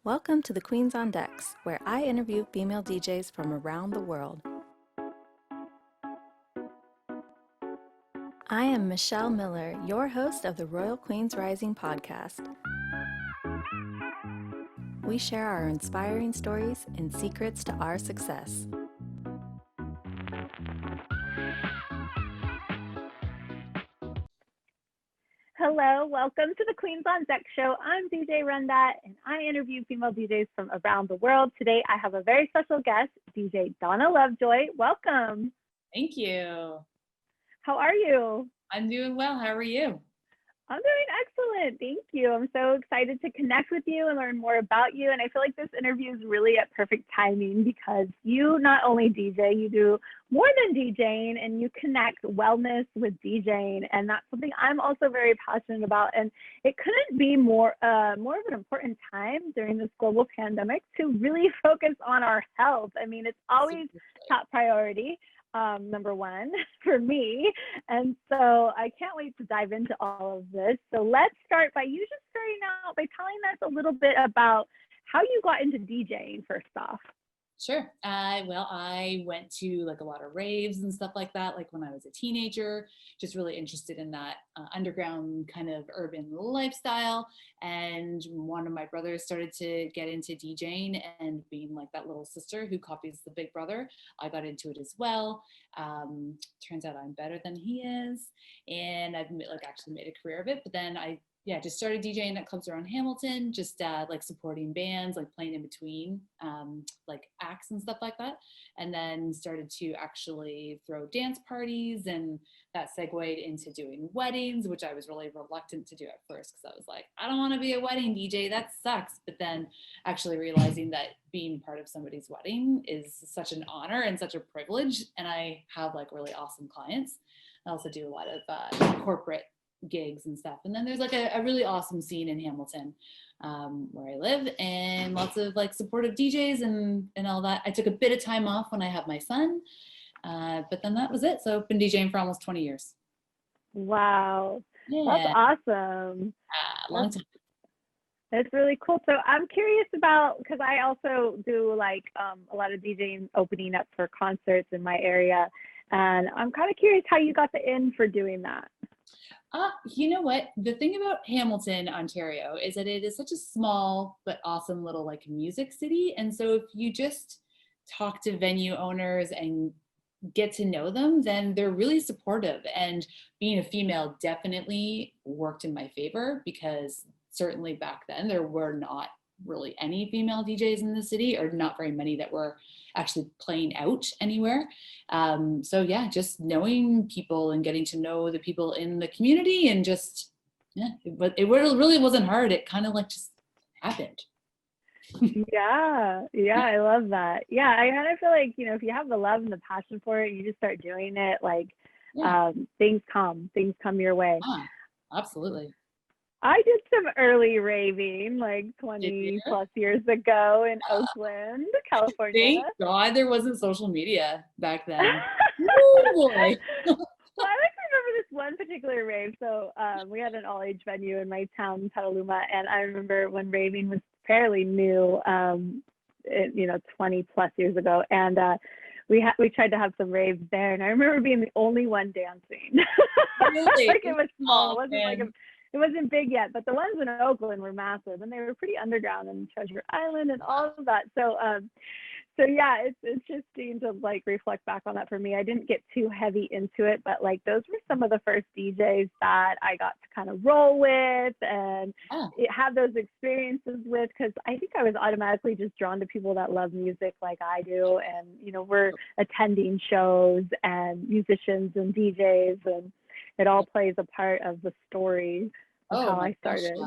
Welcome to the Queens on Decks, where I interview female DJs from around the world. I am Michelle Miller, your host of the Royal Queens Rising podcast. We share our inspiring stories and secrets to our success. Hello, welcome to the Queens on Deck show. I'm DJ RunDat, and I interview female DJs from around the world. Today, I have a very special guest, DJ Donna Lovejoy. Welcome. Thank you. How are you? I'm doing well. How are you? I'm doing excellent. Thank you. I'm so excited to connect with you and learn more about you. And I feel like this interview is really at perfect timing because you not only DJ, you do more than DJing, and you connect wellness with DJing. And that's something I'm also very passionate about. And it couldn't be more of an important time during this global pandemic to really focus on our health. I mean, it's always top priority. Number one for me. And so I can't wait to dive into all of this. So let's start by you just starting out by telling us a little bit about how you got into DJing first off. Sure. Well, I went to like a lot of raves and stuff like that, like when I was a teenager, just really interested in that underground kind of urban lifestyle. And one of my brothers started to get into DJing, and being like that little sister who copies the big brother, I got into it as well. Turns out I'm better than he is. And I've actually made a career of it. But then I just started DJing at clubs around Hamilton, just like supporting bands, like playing in between like acts and stuff like that. And then started to actually throw dance parties, and that segued into doing weddings, which I was really reluctant to do at first because I was like, I don't want to be a wedding DJ, that sucks. But then actually realizing that being part of somebody's wedding is such an honor and such a privilege. And I have like really awesome clients. I also do a lot of corporate gigs and stuff. And then there's like a really awesome scene in Hamilton where I live, and lots of like supportive DJs and all that. I took a bit of time off when I had my son, but then that was it. So I've been DJing for almost 20 years. Wow. Yeah. That's awesome. Long time. That's really cool. So I'm curious about, because I also do like a lot of DJing opening up for concerts in my area. And I'm kind of curious how you got the in for doing that. You know what? The thing about Hamilton, Ontario, is that it is such a small but awesome little like music city. And so if you just talk to venue owners and get to know them, then they're really supportive. And being a female definitely worked in my favor, because certainly back then there were not really any female DJs in the city, or not very many that were actually playing out anywhere. So yeah, just knowing people and getting to know the people in the community, and just, it really wasn't hard. It kind of like just happened. Yeah, I love that. Yeah, I kind of feel like, if you have the love and the passion for it, you just start doing it, like things come your way. Absolutely. I did some early raving like 20 plus years ago in Oakland, California. Thank God there wasn't social media back then. Oh boy. Well, I remember this one particular rave. So we had an all-age venue in my town, Petaluma, and I remember when raving was fairly new, 20 plus years ago, and we tried to have some raves there, and I remember being the only one dancing. Really? Like it was small. It wasn't big yet, but the ones in Oakland were massive, and they were pretty underground in Treasure Island and all of that. So yeah, it's interesting to like reflect back on that for me. I didn't get too heavy into it, but like those were some of the first DJs that I got to kind of roll with and have those experiences with, because I think I was automatically just drawn to people that love music like I do, and we're attending shows and musicians and DJs, and it all plays a part of the story of how I started.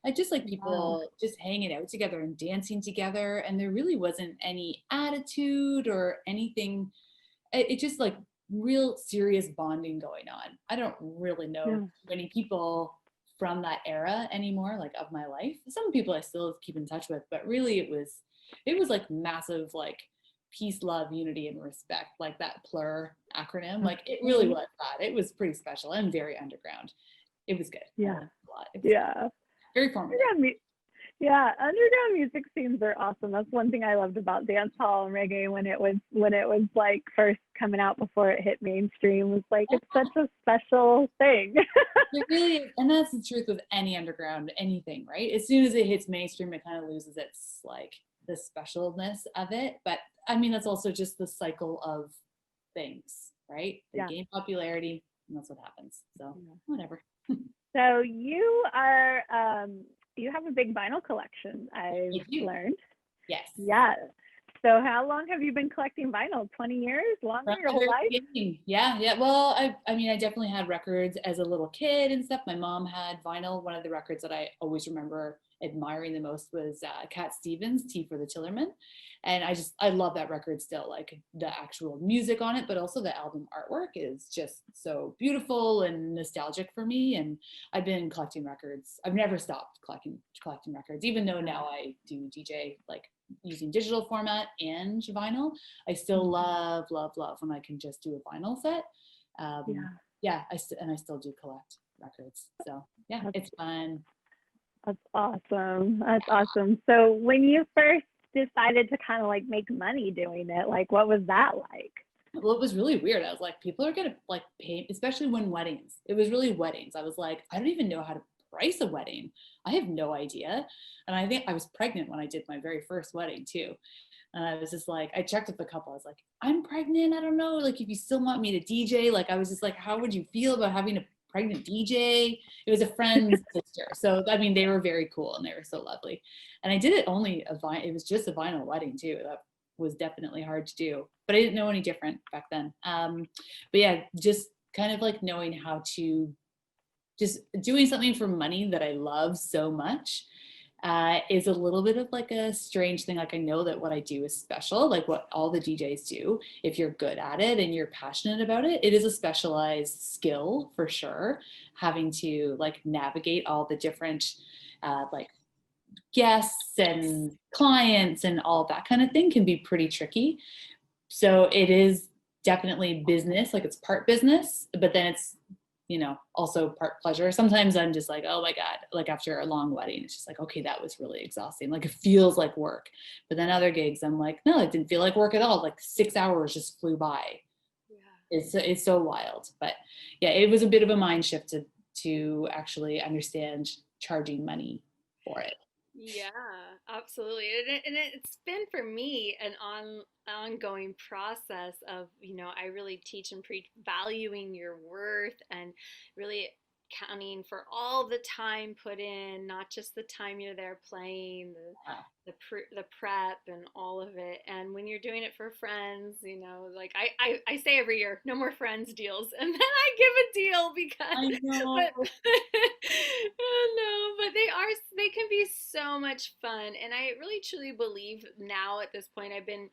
I just like people just hanging out together and dancing together, and there really wasn't any attitude or anything. It just like real serious bonding going on. I don't really know many people from that era anymore, like of my life. Some people I still keep in touch with, but really it was like massive, like peace, love, unity, and respect, like that PLUR acronym. Like it really was that. It was pretty special and very underground. It was good. Yeah. Very formative. Yeah, underground music scenes are awesome. That's one thing I loved about dance hall and reggae when it was like first coming out before it hit mainstream. Was like it's such a special thing. It really is, and that's the truth with any underground anything, right? As soon as it hits mainstream, it kind of loses its like the specialness of it. But I mean, that's also just the cycle of things, right? They Yeah. gain popularity, and that's what happens. So whatever. So you have a big vinyl collection, I've learned. Yes. Yeah. So how long have you been collecting vinyl? 20 years? Longer? Your whole life? Yeah, yeah. Well, I mean, I definitely had records as a little kid and stuff. My mom had vinyl. One of the records that I always remember admiring the most was Cat Stevens, Tea for the Tillerman. And I love that record still, like the actual music on it, but also the album artwork is just so beautiful and nostalgic for me. And I've been collecting records. I've never stopped collecting records, even though now I do DJ like using digital format and vinyl. I still love when I can just do a vinyl set. I still do collect records. So yeah, it's fun. That's awesome. That's awesome. So when you first decided to kind of like make money doing it, like what was that like? Well, it was really weird. I was like, people are gonna like pay, especially when weddings. It was really weddings. I was like, I don't even know how to price a wedding. I have no idea. And I think I was pregnant when I did my very first wedding too. And I was just like, I checked with the couple. I was like, I'm pregnant. I don't know. Like, if you still want me to DJ, like, I was just like, how would you feel about having a pregnant DJ? It was a friend's sister. So, I mean, they were very cool and they were so lovely. And I did it it was just a vinyl wedding too. That was definitely hard to do, but I didn't know any different back then. But yeah, just kind of like knowing how to just doing something for money that I love so much is a little bit of like a strange thing. Like I know that what I do is special, like what all the DJs do. If you're good at it and you're passionate about it, it is a specialized skill for sure. Having to like navigate all the different like guests and clients and all that kind of thing can be pretty tricky. So it is definitely business, like it's part business, but then it's also part pleasure. Sometimes I'm just like, oh my God, like after a long wedding, it's just like, okay, that was really exhausting. Like it feels like work. But then other gigs, I'm like, no, it didn't feel like work at all. Like 6 hours just flew by. Yeah. It's so wild. But yeah, it was a bit of a mind shift to actually understand charging money for it. Yeah, absolutely. And it's been for me an ongoing process of, I really teach and preach valuing your worth and really counting for all the time put in, not just the time you're there playing, the prep and all of it. And when you're doing it for friends, like I say every year, no more friends deals. And then I give a deal because I know. But, no, but they can be so much fun. And I really truly believe now at this point, I've been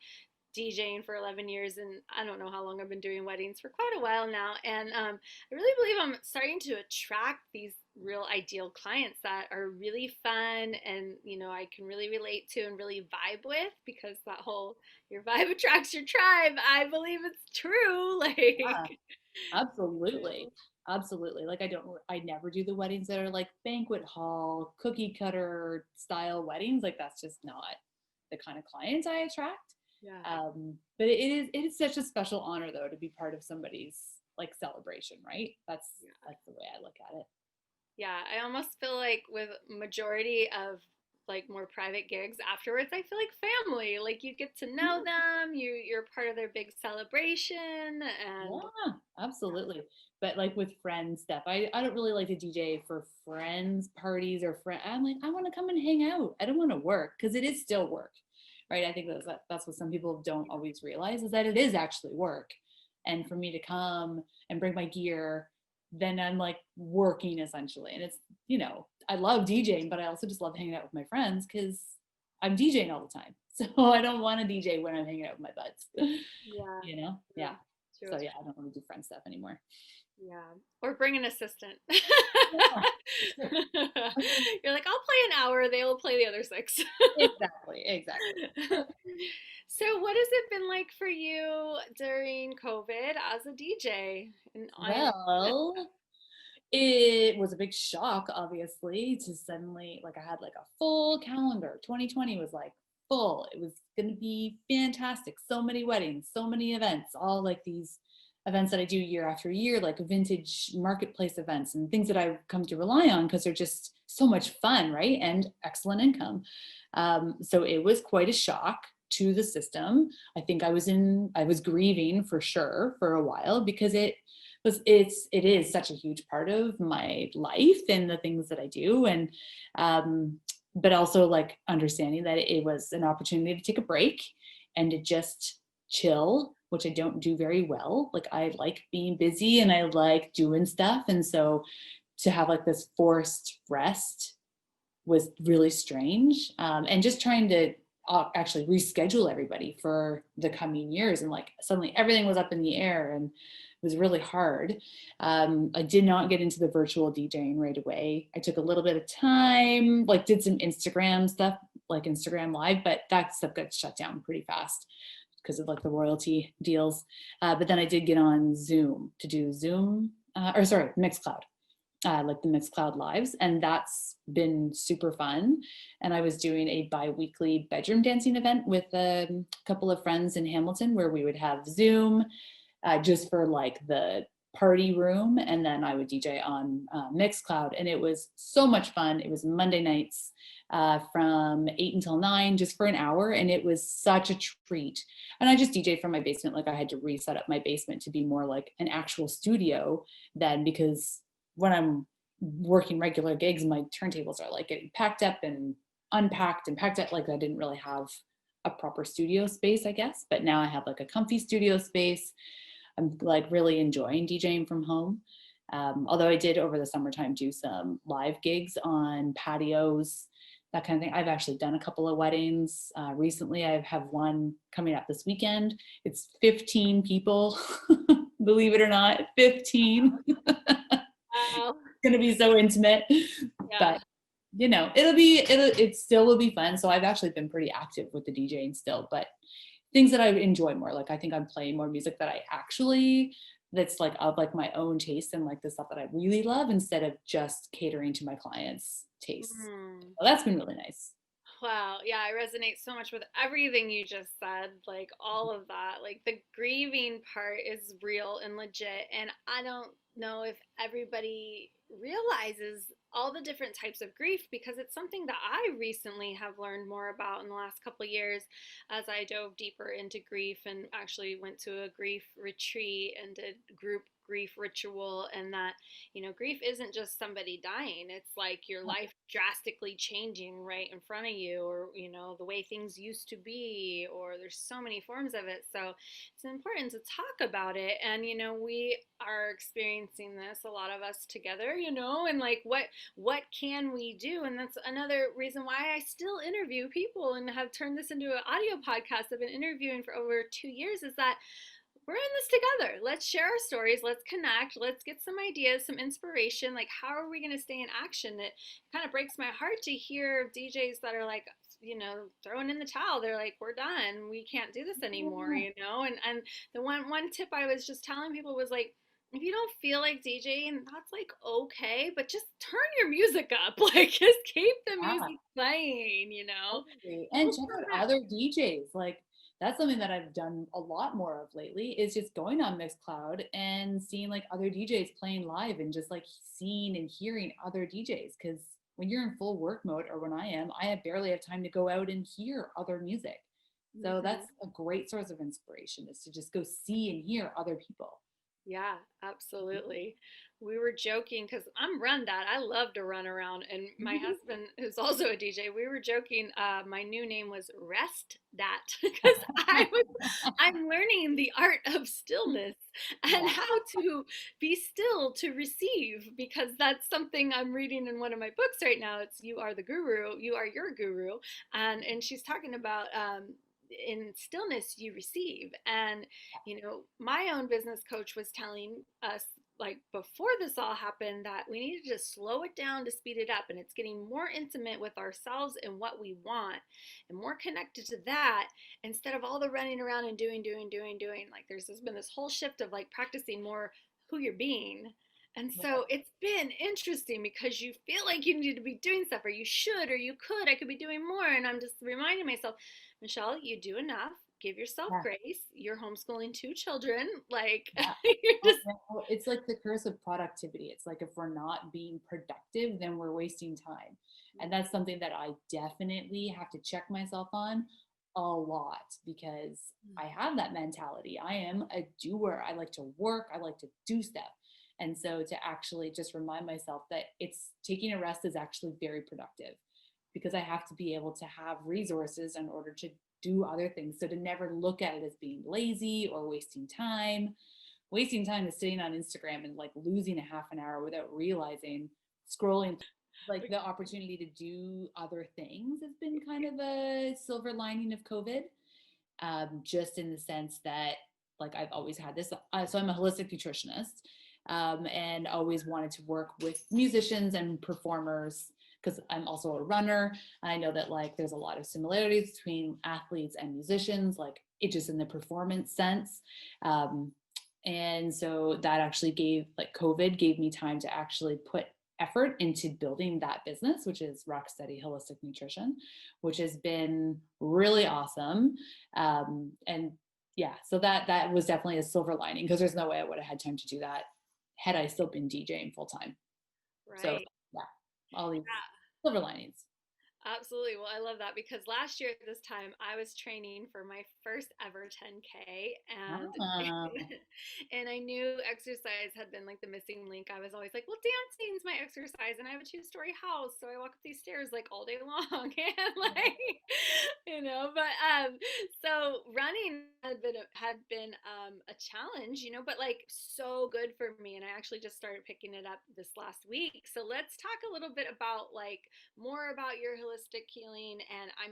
DJing for 11 years and I don't know how long I've been doing weddings for quite a while now. And I really believe I'm starting to attract these real ideal clients that are really fun and, I can really relate to and really vibe with, because that whole your vibe attracts your tribe. I believe it's true. Like, yeah, absolutely. Absolutely. Like I never do the weddings that are like banquet hall, cookie cutter style weddings. Like that's just not the kind of clients I attract. Yeah. But it is such a special honor though to be part of somebody's like celebration, right? That's the way I look at it. Yeah, I almost feel like with majority of like more private gigs afterwards, I feel like family. Like you get to know them, you're part of their big celebration, and yeah, absolutely. But like with friends stuff, I don't really like to DJ for friends parties or I'm like, I want to come and hang out. I don't want to work because it is still work, right? I think that's what some people don't always realize is that it is actually work. And for me to come and bring my gear, then I'm like working essentially. And it's, I love DJing, but I also just love hanging out with my friends because I'm DJing all the time. So I don't want to DJ when I'm hanging out with my buds. yeah, Yeah. true. So yeah, I don't want to do friend stuff anymore. Yeah, or bring an assistant. Yeah. You're like, I'll play an hour, they will play the other 6. Exactly. So what has it been like for you during COVID as a DJ? Well, it was a big shock, obviously, to suddenly, like, I had like a full calendar. 2020 was like full. It was going to be fantastic. So many weddings, so many events, all like these events that I do year after year, like vintage marketplace events and things that I've come to rely on because they're just so much fun, right? And excellent income. So it was quite a shock to the system. I think I was grieving for sure for a while because it is such a huge part of my life and the things that I do. And but also like understanding that it was an opportunity to take a break and to just chill, which I don't do very well. Like I like being busy and I like doing stuff. And so to have like this forced rest was really strange. And just trying to actually reschedule everybody for the coming years. And like suddenly everything was up in the air and it was really hard. I did not get into the virtual DJing right away. I took a little bit of time, like did some Instagram stuff, like Instagram Live, but that stuff got shut down pretty fast because of like the royalty deals. But then I did get on Zoom to do Mixcloud. Like the Mixcloud Lives, and that's been super fun. And I was doing a bi-weekly bedroom dancing event with a couple of friends in Hamilton where we would have Zoom just for like the party room, and then I would DJ on Mixcloud, and it was so much fun. It was Monday nights from 8 until 9 just for an hour, and it was such a treat. And I just DJ from my basement. Like I had to reset up my basement to be more like an actual studio then, because when I'm working regular gigs, my turntables are like getting packed up and unpacked and packed up. Like I didn't really have a proper studio space, I guess. But now I have like a comfy studio space. I'm like really enjoying DJing from home. Although I did over the summertime do some live gigs on patios, that kind of thing. I've actually done a couple of weddings. Recently, I have one coming up this weekend. It's 15 people, believe it or not, 15. Wow. Going to be so intimate, Yeah. but you know, it still will be fun. So I've actually been pretty active with the DJing still, but things that I enjoy more. Like I think I'm playing more music that I actually, that's like of like my own taste and like the stuff that I really love instead of just catering to my clients' tastes. Mm. So that's been really nice. Wow. Yeah, I resonate so much with everything you just said. Like all of that. Like the grieving part is real and legit. And I don't know if everybody realizes all the different types of grief because it's something that I recently have learned more about in the last couple of years as I dove deeper into grief and actually went to a grief retreat and did group grief ritual. And that, grief isn't just somebody dying. It's like your life drastically changing right in front of you, or, the way things used to be, or there's so many forms of it. So it's important to talk about it. And, we are experiencing this, a lot of us together, and like, what can we do? And that's another reason why I still interview people and have turned this into an audio podcast. I've been interviewing for over 2 years, is that we're in this together. Let's share our stories. Let's connect. Let's get some ideas, some inspiration. Like, how are we going to stay in action? It kind of breaks my heart to hear DJs that are like, throwing in the towel. They're like, we're done. We can't do this anymore, And the one tip I was just telling people was like, if you don't feel like DJing, that's like okay, but just turn your music up. Like, just keep the Yeah. music playing. Totally. And check out other DJs. Like that's something that I've done a lot more of lately is just going on Mixcloud and seeing like other DJs playing live and just like seeing and hearing other DJs. Cause when you're in full work mode or when I barely have time to go out and hear other music. So that's a great source of inspiration is to just go see and hear other people. Yeah, absolutely. We were joking because I'm RunDat. I love to run around, and my husband, who's also a DJ, we were joking. My new name was Rest Dat because I'm learning the art of stillness and Yeah. how to be still to receive, because that's something I'm reading in one of my books right now. It's You Are the Guru. You are your guru, and she's talking about in stillness you receive. And my own business coach was telling us, like, before this all happened, that we needed to slow it down to speed it up, and it's getting more intimate with ourselves and what we want and more connected to that, instead of all the running around and doing. Like, there's been this whole shift of like practicing more who you're being And so it's been interesting because you feel like you need to be doing stuff, or you should, or you could, I could be doing more. And I'm just reminding myself, Michelle, you do enough. Give yourself Yeah. grace. You're homeschooling 2 children. Like, Yeah. you're Oh, just, no, it's like the curse of productivity. It's like if we're not being productive, then we're wasting time. And that's something that I definitely have to check myself on a lot because I have that mentality. I am a doer. I like to work, I like to do stuff. And so to actually just remind myself that it's taking a rest is actually very productive because I have to be able to have resources in order to do other things. So to never look at it as being lazy or wasting time. Wasting time is sitting on Instagram and like losing a half an hour without realizing, scrolling, like the opportunity to do other things has been kind of a silver lining of COVID. Just in the sense that like I've always had this. So I'm a holistic nutritionist, and always wanted to work with musicians and performers because I'm also a runner. And I know that like there's a lot of similarities between athletes and musicians, like it just in the performance sense. And so that actually gave like COVID gave me time to actually put effort into building that business, which is Rock Steady Holistic Nutrition, which has been really awesome. And yeah, so that was definitely a silver lining because there's no way I would have had time to do that had I still been DJing full time. So right. yeah, all these Yeah. silver linings. Absolutely. Well, I love that because last year at this time I was training for my first ever 10K, and Ah, and I knew exercise had been like the missing link. I was always like, well, dancing's my exercise, and I have a 2-story house, so I walk up these stairs like all day long and like but so running had been a challenge, but like so good for me, and I actually just started picking it up this last week. So let's talk a little bit about like more about your holistic healing. And I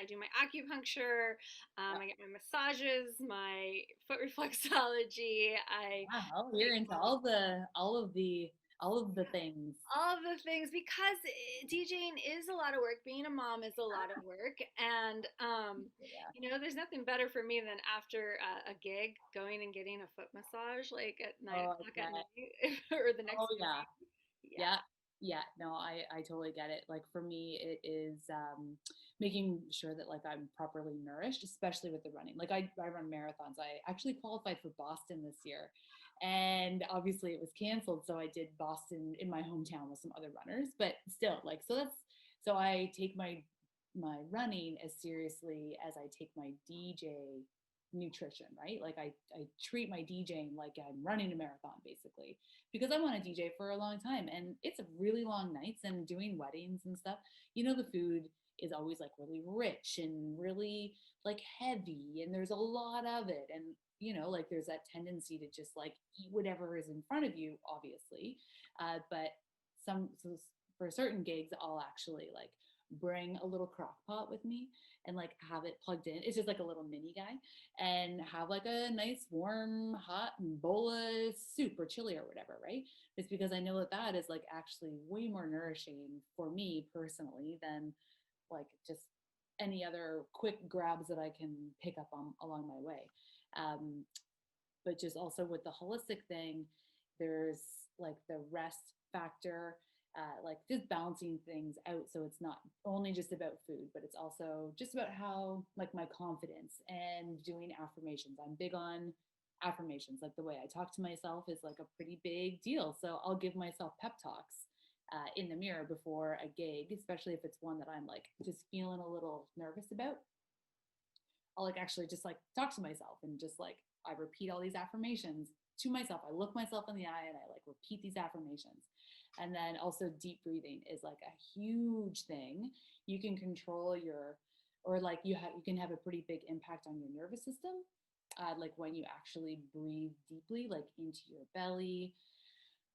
do my acupuncture, I get my massages, my foot reflexology. I wow, like you're into all of the things. all the things because DJing is a lot of work. Being a mom is a lot of work, and Yeah. there's nothing better for me than after a gig going and getting a foot massage like at nine Oh, o'clock yeah. at night or the Oh, next yeah. morning. Yeah. Yeah. Yeah. No, I totally get it. Like for me, it is making sure that like I'm properly nourished, especially with the running. Like I run marathons. I actually qualified for Boston this year. And obviously it was canceled. So I did Boston in my hometown with some other runners, but still like so I take my running as seriously as I take my DJ nutrition, right? Like I treat my DJing like I'm running a marathon basically because I want to DJ for a long time and it's really long nights and doing weddings and stuff. The food is always like really rich and really like heavy and there's a lot of it and like there's that tendency to just like eat whatever is in front of you obviously. But so for certain gigs I'll actually like bring a little crock pot with me and like have it plugged in. It's just like a little mini guy and have like a nice warm hot bowl of soup or chili or whatever, right? It's because I know that is like actually way more nourishing for me personally than like just any other quick grabs that I can pick up on along my way. um, but just also with the holistic thing, there's like the rest factor, like just balancing things out. So it's not only just about food, but it's also just about how like my confidence and doing affirmations. I'm big on affirmations. Like the way I talk to myself is like a pretty big deal. So I'll give myself pep talks in the mirror before a gig, especially if it's one that I'm like just feeling a little nervous about. I'll like actually just like talk to myself and just like I repeat all these affirmations to myself. I look myself in the eye and I like repeat these affirmations. And then also deep breathing is like a huge thing. You can control your or like you can have a pretty big impact on your nervous system. Like when you actually breathe deeply, like into your belly,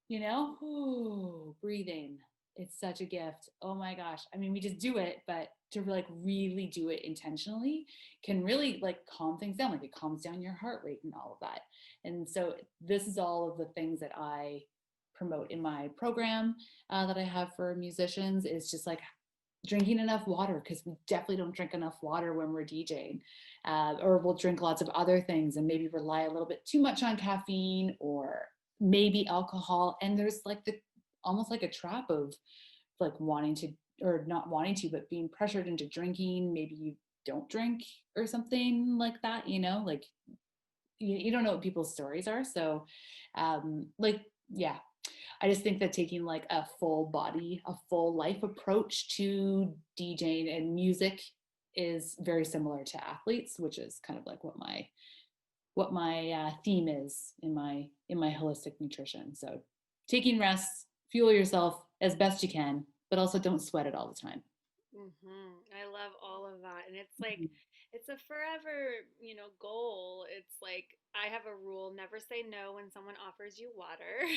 Ooh, breathing. It's such a gift. Oh my gosh. I mean, we just do it, but to like really do it intentionally can really like calm things down. Like it calms down your heart rate and all of that. And so this is all of the things that I promote in my program that I have for musicians is just like drinking enough water because we definitely don't drink enough water when we're DJing, or we'll drink lots of other things and maybe rely a little bit too much on caffeine or maybe alcohol, and there's like the almost like a trap of like wanting to or not wanting to, but being pressured into drinking. Maybe you don't drink or something like that, you know, like you don't know what people's stories are. So like, yeah, I just think that taking like a full body, a full life approach to DJing and music is very similar to athletes, which is kind of like what my theme is in my holistic nutrition. So taking rests, fuel yourself as best you can, but also don't sweat it all the time. I love all of that. And it's like, it's a forever, goal. It's like, I have a rule, never say no when someone offers you water.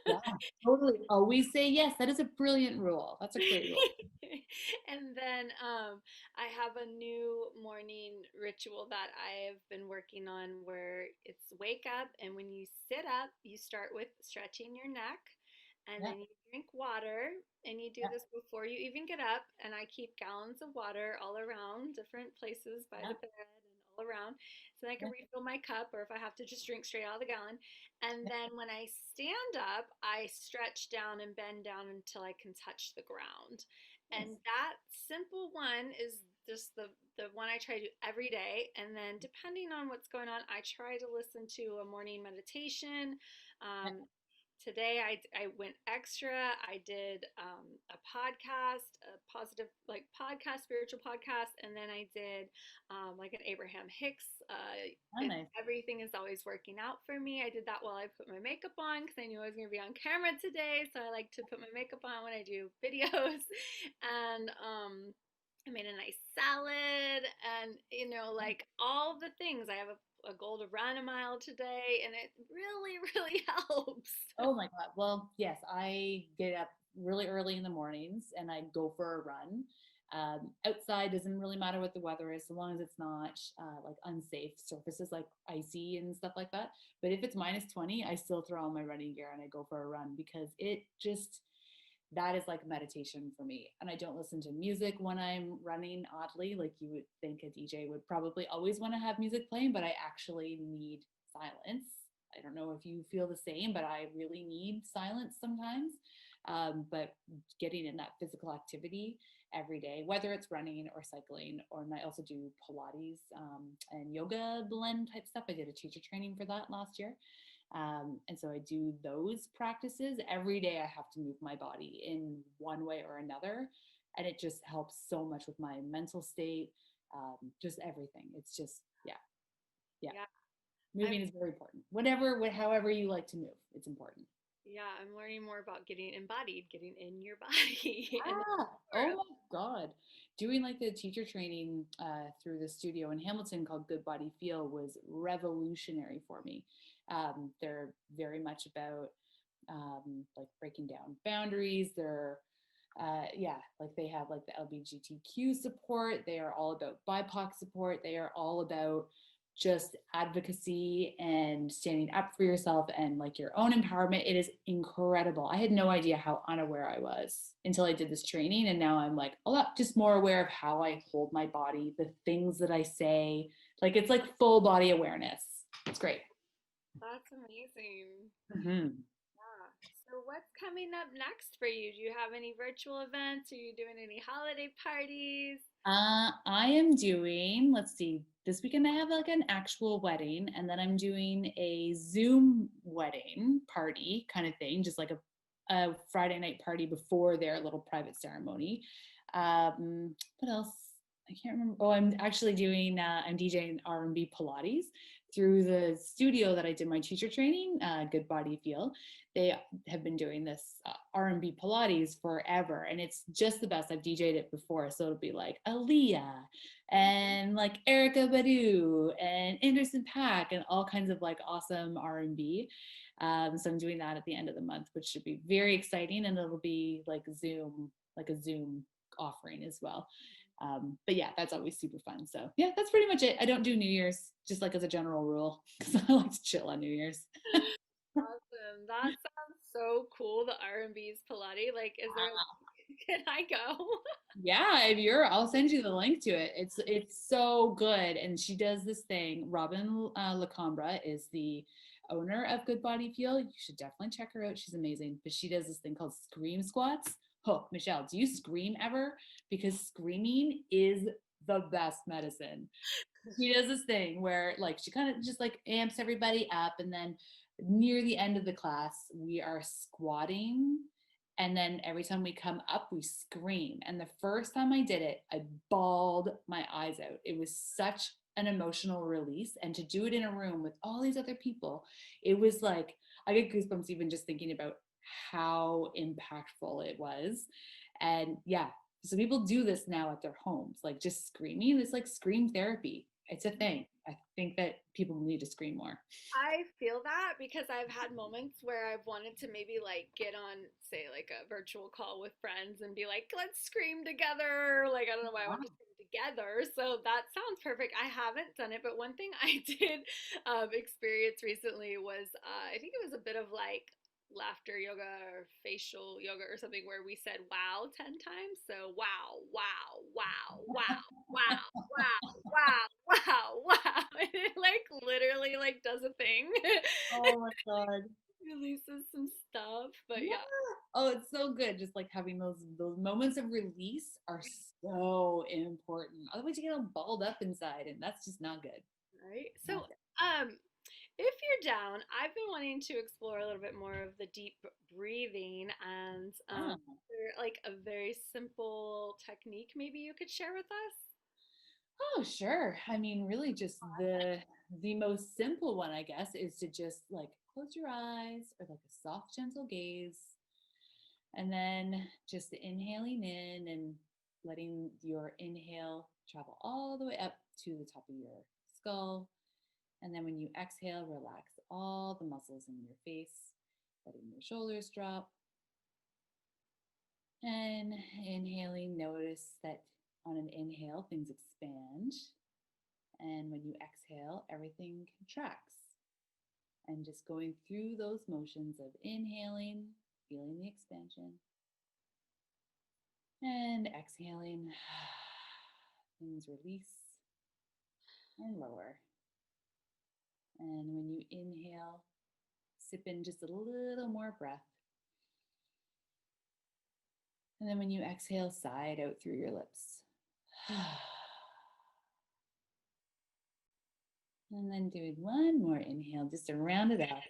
Yeah, totally. Always say yes. That is a brilliant rule. That's a great rule. And then I have a new morning ritual that I've been working on where it's wake up, and when you sit up, you start with stretching your neck, and Yeah, then you drink water, and you do yeah, this before you even get up. And I keep gallons of water all around different places by yeah, the bed and all around, so I can yeah, refill my cup, or if I have to just drink straight out of the gallon. And then when I stand up, I stretch down and bend down until I can touch the ground. yeah. And that simple one is just the one I try to do every day. And then depending on what's going on, I try to listen to a morning meditation. Yeah. Today I went extra. I did a podcast, a positive like podcast, spiritual podcast, and then I did like an Abraham Hicks. Oh, nice. Everything is always working out for me. I did that while I put my makeup on because I knew I was going to be on camera today. So I like to put my makeup on when I do videos. And I made a nice salad, and like all the things. I have a goal to run a mile today, and it really, really helps. Oh my God. Well, yes, I get up really early in the mornings and I go for a run. Outside doesn't really matter what the weather is, so long as it's not like unsafe surfaces like icy and stuff like that. But if it's -20, I still throw on my running gear and I go for a run because it just, that is like meditation for me. And I don't listen to music when I'm running, oddly. Like you would think a DJ would probably always want to have music playing, but I actually need silence. I don't know if you feel the same, but I really need silence sometimes. But getting in that physical activity every day, whether it's running or cycling, or and I also do Pilates and yoga blend type stuff. I did a teacher training for that last year. And so I do those practices every day. I have to move my body in one way or another. And it just helps so much with my mental state, just everything. It's just, yeah, yeah. Yeah, I'm Moving is very important. Whatever, however you like to move, it's important. yeah, I'm learning more about getting embodied, getting in your body, and Ah, more oh my God. Doing like the teacher training through the studio in Hamilton called Good Body Feel was revolutionary for me. They're very much about like breaking down boundaries. They're yeah, like they have like the LGBTQ support. They are all about BIPOC support. They are all about just advocacy and standing up for yourself and like your own empowerment. It is incredible. I had no idea how unaware I was until I did this training. And now I'm like a lot just more aware of how I hold my body, the things that I say. Like it's like full body awareness. It's great. That's amazing. Mhm. Yeah. So what's coming up next for you? Do you have any virtual events? Are you doing any holiday parties? I am doing, let's see, this weekend I have like an actual wedding, and then I'm doing a Zoom wedding party kind of thing, just like a Friday night party before their little private ceremony. What else? I can't remember. Oh, I'm actually doing, I'm DJing R&B Pilates through the studio that I did my teacher training, Good Body Feel. They have been doing this R&B Pilates forever, and it's just the best. I've DJed it before, so it'll be like Aaliyah and like Erica Badu and Anderson .Paak and all kinds of like awesome R&B. So I'm doing that at the end of the month, which should be very exciting, and it'll be like a Zoom offering as well. But yeah, that's always super fun. So yeah, that's pretty much it. I don't do New Year's, just like as a general rule, because I like to chill on New Year's. Awesome. That sounds so cool. The R&B's Pilates. Like, is there? Can I go? Yeah, if you're, I'll send you the link to it. It's so good, and she does this thing. Robin Lacambra is the owner of Good Body Feel. You should definitely check her out. She's amazing. But she does this thing called scream squats. Oh, Michelle, do you scream ever? Because screaming is the best medicine. She does this thing where like she kind of just like amps everybody up, and then near the end of the class we are squatting, and then every time we come up we scream. And the first time I did it, I bawled my eyes out. It was such an emotional release, and to do it in a room with all these other people, it was like I get goosebumps even just thinking about how impactful it was. And yeah, so people do this now at their homes, like just screaming. It's like scream therapy. It's a thing. I think that people need to scream more. I feel that because I've had moments where I've wanted to maybe like get on, say, like a virtual call with friends and be like, let's scream together. Like, I don't know why I want to scream together. So that sounds perfect. I haven't done it, but one thing I did experience recently was I think it was a bit of like laughter yoga or facial yoga or something where we said wow 10 times. So wow, wow, wow, wow, wow, wow, wow, wow, wow. And it like literally like does a thing. Oh my god. Releases some stuff. But Yeah. yeah. Oh, it's so good. Just like having those moments of release are so important. Otherwise, you get all balled up inside, and that's just not good. Right. Not So if you're down, I've been wanting to explore a little bit more of the deep breathing and good. like a very simple technique maybe you could share with us. Oh, sure. I mean, really just the most simple one, I guess, is to just like close your eyes or like a soft, gentle gaze, and then just inhaling in and letting your inhale travel all the way up to the top of your skull. And then when you exhale, relax all the muscles in your face, letting your shoulders drop. And inhaling, notice that on an inhale, things expand. And when you exhale, everything contracts. And just going through those motions of inhaling, feeling the expansion, and exhaling, things release and lower. And when you inhale, sip in just a little more breath. And then when you exhale, sigh it out through your lips. And then doing one more inhale just to round it out.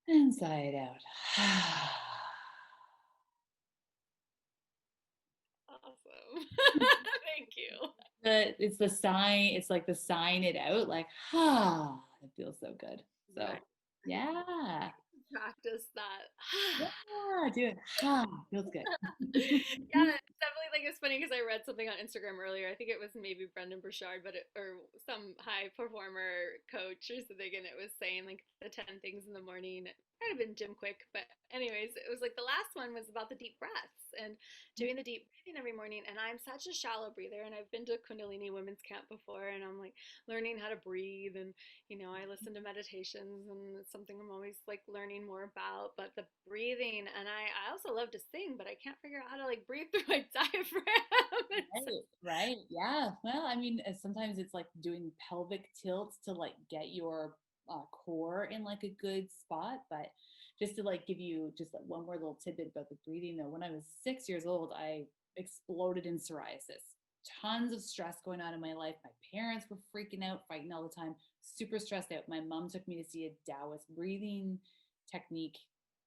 And sigh it out. Awesome. Thank you. It's the sign, it's like the sign it out, like, it feels so good. So, Right. yeah. Practice that. Yeah, do it. Feels good. Yeah, it's definitely like it's funny because I read something on Instagram earlier. I think it was maybe Brendan Burchard, or some high performer coach or something, and it was saying like the 10 things in the morning. It might have been Jim Quick, but anyways, it was like the last one was about the deep breaths and doing the deep breathing every morning. And I'm such a shallow breather, and I've been to Kundalini women's camp before, and I'm like learning how to breathe, and I listen to meditations, and it's something I'm always like learning more about. But the breathing, and I also love to sing, but I can't figure out how to like breathe through my diaphragm. Right, right. Yeah. Well, I mean, sometimes it's like doing pelvic tilts to like get your core in like a good spot. But just to like give you just like one more little tidbit about the breathing though, when I was 6 years old, I exploded in psoriasis. Tons of stress going on in my life. My parents were freaking out, fighting all the time, super stressed out. My mom took me to see a Taoist breathing technique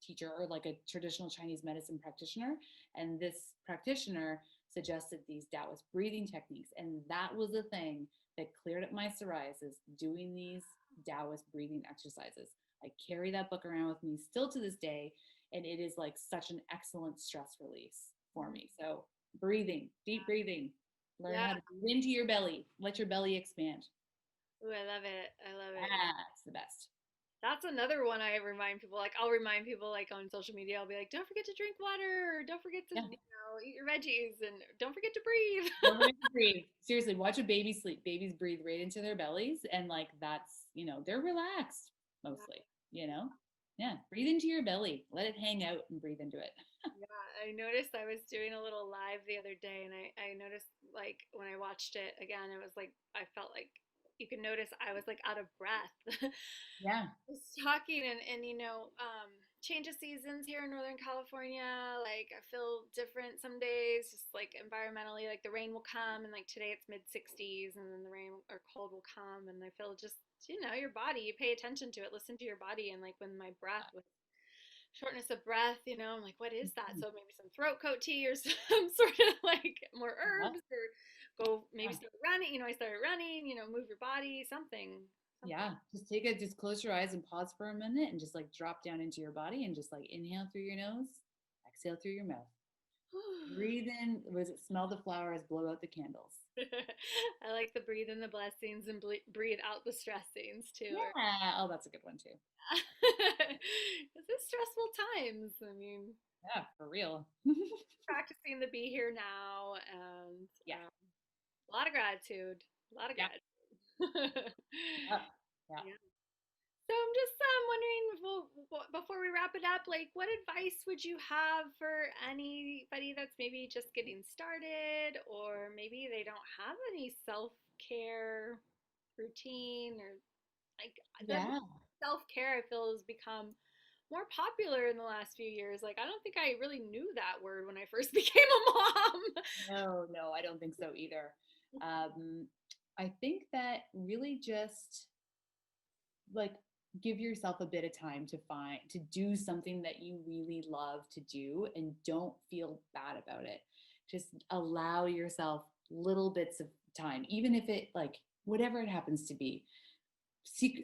teacher, or like a traditional Chinese medicine practitioner. And this practitioner suggested these Taoist breathing techniques. And that was the thing that cleared up my psoriasis, doing these Taoist breathing exercises. I carry that book around with me still to this day. And it is like such an excellent stress release for me. So breathing, deep breathing, learn Yeah. how to breathe into your belly, let your belly expand. Ooh, I love it. I love it. That's the best. That's another one I remind people. Like I'll remind people like on social media. I'll be like, don't forget to drink water. Don't forget to Yeah. eat your veggies, and don't forget to breathe. Don't forget to breathe. Seriously, watch a baby sleep. Babies breathe right into their bellies, and like that's, they're relaxed mostly, you know? Yeah. Breathe into your belly. Let it hang out and breathe into it. Yeah, I noticed I was doing a little live the other day, and I noticed like when I watched it again, it was like I felt like you could notice I was like out of breath. Yeah. Was talking and change of seasons here in Northern California. Like I feel different some days, just like environmentally. Like the rain will come, and like today it's mid 60s, and then the rain or cold will come, and I feel just your body. You pay attention to it, listen to your body, and like when my breath was shortness of breath, I'm like, what is that? So maybe some throat coat tea or some sort of like more Yeah. herbs or go maybe start running. I started running, move your body, something. Yeah. Just close your eyes and pause for a minute and just like drop down into your body and just like inhale through your nose, exhale through your mouth. Breathe in, was it smell the flowers, blow out the candles. I like the breathe in the blessings and breathe out the stressings too. Yeah. Oh, that's a good one too. It's stressful times. I mean, Yeah, for real. practicing the be here now and Yeah. a lot of gratitude. A lot of Yeah. gratitude. Yeah. Yeah. Yeah. So I'm just wondering, well, before we wrap it up, like, what advice would you have for anybody that's maybe just getting started, or maybe they don't have any self-care routine, or like the Yeah. self-care I feel has become more popular in the last few years. Like, I don't think I really knew that word when I first became a mom. No, I don't think so either. I think that really just like give yourself a bit of time to do something that you really love to do and don't feel bad about it. Just allow yourself little bits of time, even if it like whatever it happens to be.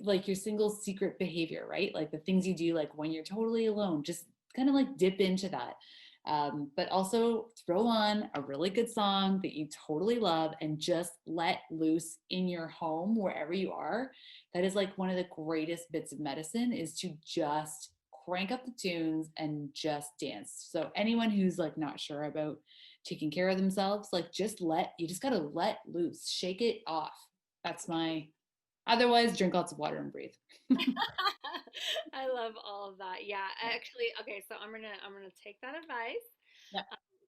Like your single secret behavior, right? Like the things you do like when you're totally alone, just kind of like dip into that. But also throw on a really good song that you totally love and just let loose in your home, wherever you are. That is like one of the greatest bits of medicine is to just crank up the tunes and just dance. So anyone who's like not sure about taking care of themselves, like you just got to let loose, shake it off. That's my Otherwise, drink lots of water and breathe. I love all of that. Yeah, actually, okay, so I'm gonna take that advice. Yeah.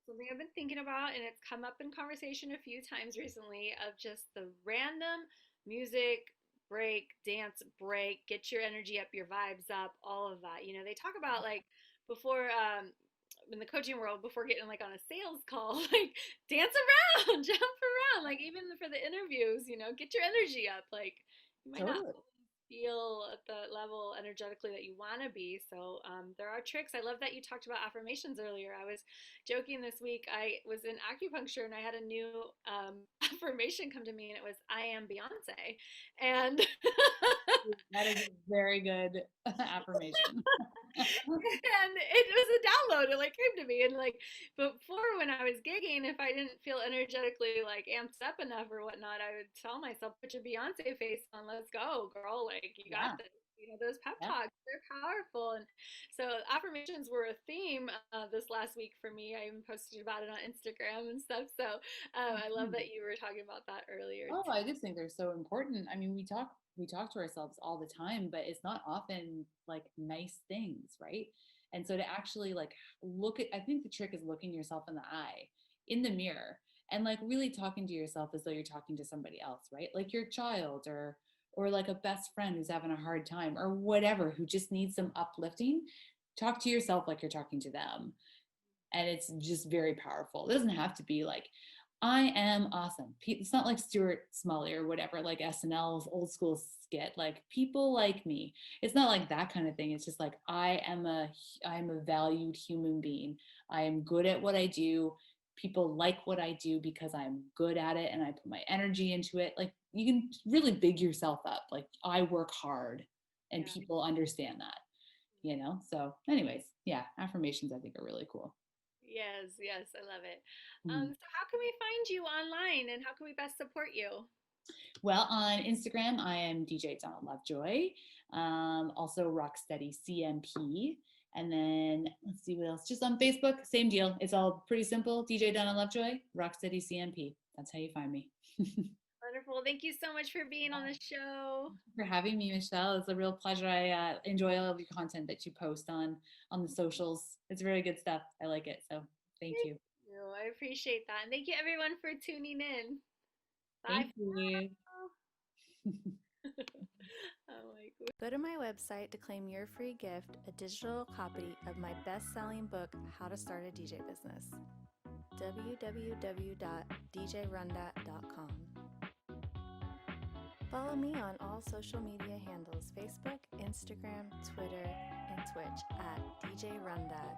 Something I've been thinking about, and it's come up in conversation a few times recently, of just the random music break, dance break, get your energy up, your vibes up, all of that. They talk about like before in the coaching world, before getting like on a sales call, like dance around, jump around, like even for the interviews, get your energy up. Like you might not Totally. feel at the level energetically that you want to be. So there are tricks. I love that you talked about affirmations earlier. I was joking this week. I was in acupuncture and I had a new affirmation come to me, and it was "I am Beyonce," and That is a very good affirmation. and it was a download. It like came to me, and like before when I was gigging, if I didn't feel energetically like amped up enough or whatnot, I would tell myself, "Put your Beyonce face on. Let's go, girl. Like you got Yeah. this." Those pep Yeah. talks, they're powerful. And so affirmations were a theme this last week for me. I even posted about it on Instagram and stuff. So I love Mhm. that you were talking about that earlier. Oh, I just think they're so important. I mean, we talk to ourselves all the time, but it's not often like nice things, right? And so to actually like I think the trick is looking yourself in the eye, in the mirror, and like really talking to yourself as though you're talking to somebody else, right? Like your child or like a best friend who's having a hard time or whatever, who just needs some uplifting. Talk to yourself like you're talking to them. And it's just very powerful. It doesn't have to be like, I am awesome. It's not like Stuart Smalley or whatever, like SNL's old school skit, like people like me. It's not like that kind of thing. It's just like I am a valued human being. I am good at what I do. People like what I do because I'm good at it and I put my energy into it. Like you can really big yourself up. Like I work hard and Yeah. people understand that. So anyways, yeah, affirmations I think are really cool. Yes, yes, I love it. Mhm. So how can we find you online, and how can we best support you? Well, on Instagram, I am DJ Donna Lovejoy. Also Rocksteady CMP. And then let's see what else. Just on Facebook, same deal. It's all pretty simple. DJ Donna Lovejoy, Rocksteady CMP. That's how you find me. Wonderful. Thank you so much for being on the show. For having me, Michelle. It's a real pleasure. I enjoy all of your content that you post on the socials. It's very good stuff. I like it. So thank you. I appreciate that. And thank you everyone for tuning in. Bye. Thank you. Oh my God. Go to my website to claim your free gift, a digital copy of my best-selling book, How to Start a DJ Business. www.djrundat.com. Follow me on all social media handles, Facebook, Instagram, Twitter, and Twitch at DJ RunDat.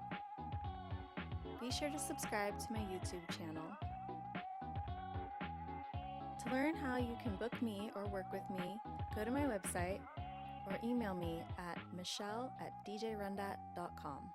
Be sure to subscribe to my YouTube channel. To learn how you can book me or work with me, go to my website or email me at michelle@djrundat.com.